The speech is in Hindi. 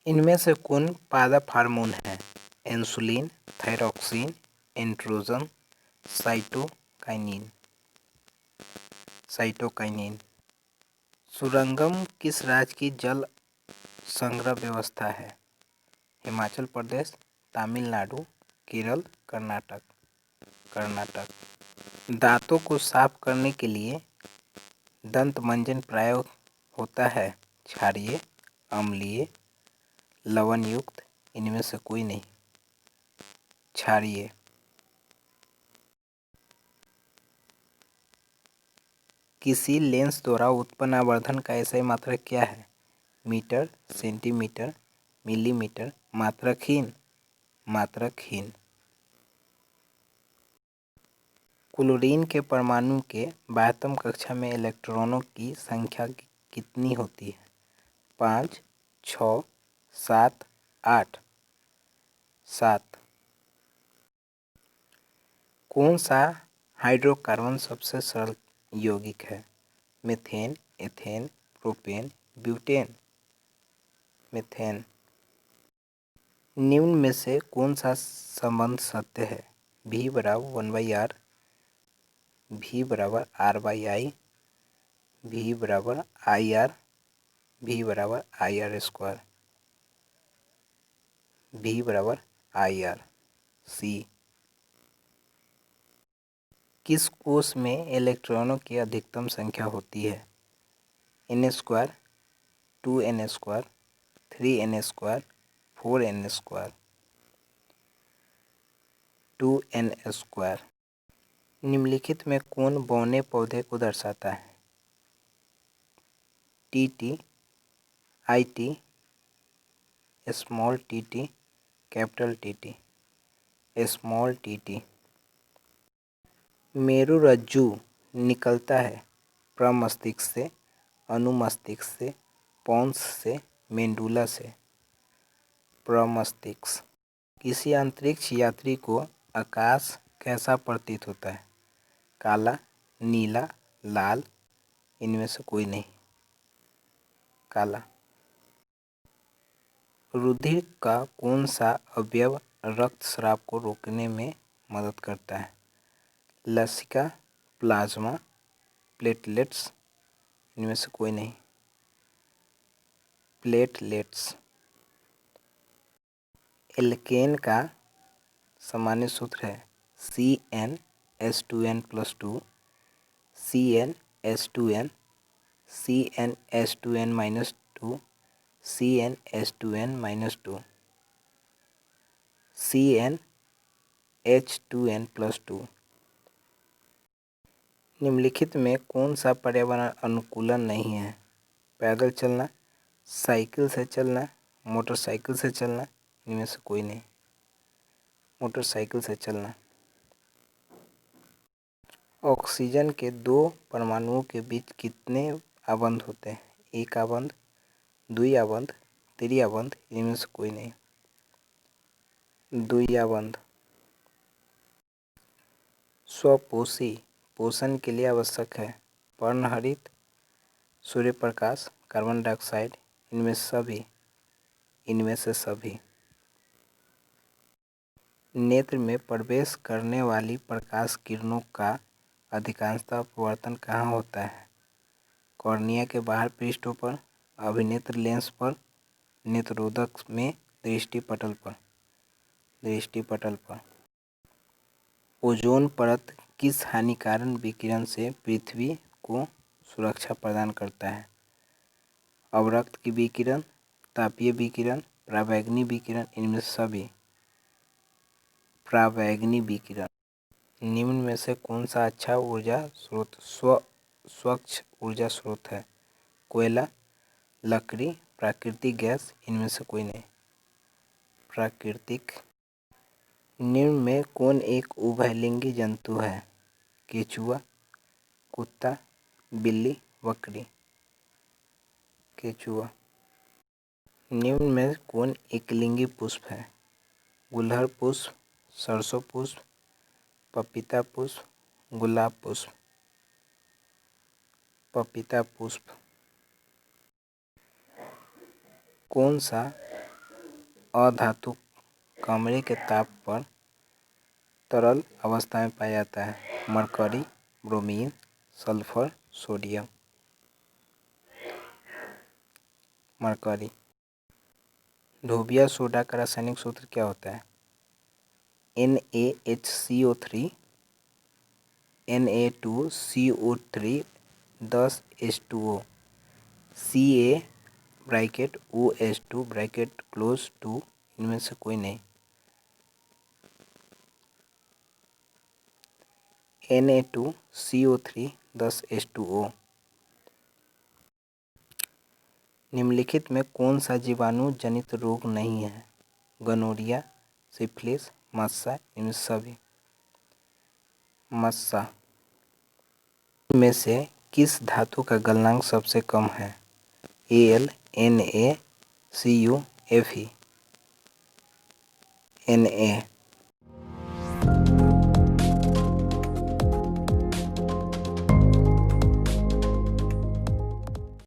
इनमें से कौन पादप हार्मोन है? Insulin, thyroxine, androgen, cytokinin. सुरंगम किस राज्य की जल संग्रह व्यवस्था है? हिमाचल प्रदेश, तमिलनाडु, केरल, कर्नाटक। दांतों को साफ करने के लिए दंत मंजन प्राय होता है क्षारीय, अम्लीय, लवण युक्त, इनमें से कोई नहीं। क्षारीय। किसी लेंस द्वारा उत्पन्न आवर्धन का SI मात्रक क्या है? मीटर, सेंटीमीटर, मिलीमीटर, मात्रकहीन। क्लोरीन के परमाणु के बाह्यतम कक्षा में इलेक्ट्रॉनों की संख्या कितनी होती है? 5, 6, 7, 8। 7। कौन सा हाइड्रोकार्बन सबसे सरल यौगिक है? Methane, ethane, propane, butane. Methane. निम्न में से कौन सा संबंध सत्य है? V = 1/r, V = r/i, V = IR, V = IR², V = IR। C। किस कोश में इलेक्ट्रॉनों की अधिकतम संख्या होती है? n², 2n², 3n², 4n²। 2n²। निम्नलिखित में कौन बौने पौधे को दर्शाता है? TT, IT, small TT, capital TT। Small TT। मेरुरज्जु निकलता है प्रमस्तिष्क से, अनुमस्तिष्क से, पोन्स से, मेंडुला से। प्रमस्तिष्क। किसी अंतरिक्ष यात्री को आकाश कैसा प्रतीत होता है? काला, नीला, लाल, इनमें से कोई नहीं। काला। रुधिर का कौन सा अवयव रक्तस्राव को रोकने में मदद करता है? लसिका, प्लाज्मा, प्लेटलेट्स, इनमें से कोई नहीं। प्लेटलेट्स। एल्केन का सामान्य सूत्र है CnH2n+2, CnH2n, CnH2n-2, CnH2n-2, CnH2n+2। निम्नलिखित में कौन सा पर्यावरण अनुकूलन नहीं है? पैदल चलना, साइकिल से चलना, मोटरसाइकिल से चलना, इनमें से कोई नहीं। मोटरसाइकिल से चलना। ऑक्सीजन के 2 परमाणुओं के बीच कितने आबंध होते हैं? 1 आबंध, 2 आबंध, 3 आबंध, इनमें से कोई नहीं। 2 आबंध। स्वपोषी पोषण के लिए आवश्यक है पर्णहरित, सूर्य प्रकाश, कार्बन डाइऑक्साइड, इनमें से सभी। नेत्र में प्रवेश करने वाली प्रकाश किरणों का अधिकांशतः अपवर्तन कहाँ होता है? कॉर्निया के बाहर पृष्ठों पर, अभिनेत्र लेंस पर, नेत्रोदक में, दृष्टिपटल पर। ओजोन परत किस हानिकारक विकिरण से पृथ्वी को सुरक्षा प्रदान करता है? अवरक्त की विकिरण, तापीय विकिरण, पराबैंगनी विकिरण, इनमें से सभी। पराबैंगनी विकिरण। निम्न में से कौन सा अच्छा ऊर्जा स्रोत स्वच्छ ऊर्जा स्रोत है? कोयला, लकड़ी, प्राकृतिक गैस, इनमें से कोई नहीं। प्राकृतिक। निम्न में कौन एक उभयलिंगी जंतु है? केंचुआ, कुत्ता, बिल्ली, बकरी। केंचुआ। निम्न में कौन एकलिंगी पुष्प है? गुलहर पुष्प, सरसों पुष्प, पपीता पुष्प, गुलाब पुष्प। पपीता पुष्प। कौन सा अधातु कमरे के ताप पर तरल अवस्था में पाया जाता है? Mercury, bromine, sulphur, sodium. Mercury. धोबिया सोडा का रासायनिक सूत्र क्या होता है? NaHCO3, Na2CO3 10H2O, Ca(OH2) इनमें से कोई नहीं। Na2CO3 10H2O। निम्नलिखित में कौन सा जीवाणु जनित रोग नहीं है? गोनोरिया, सिफिलिस, मस्सा, इनमें सभी। मस्सा। में से किस धातु का गलनांक सबसे कम है? Al, Na, Cu, Fe। Na।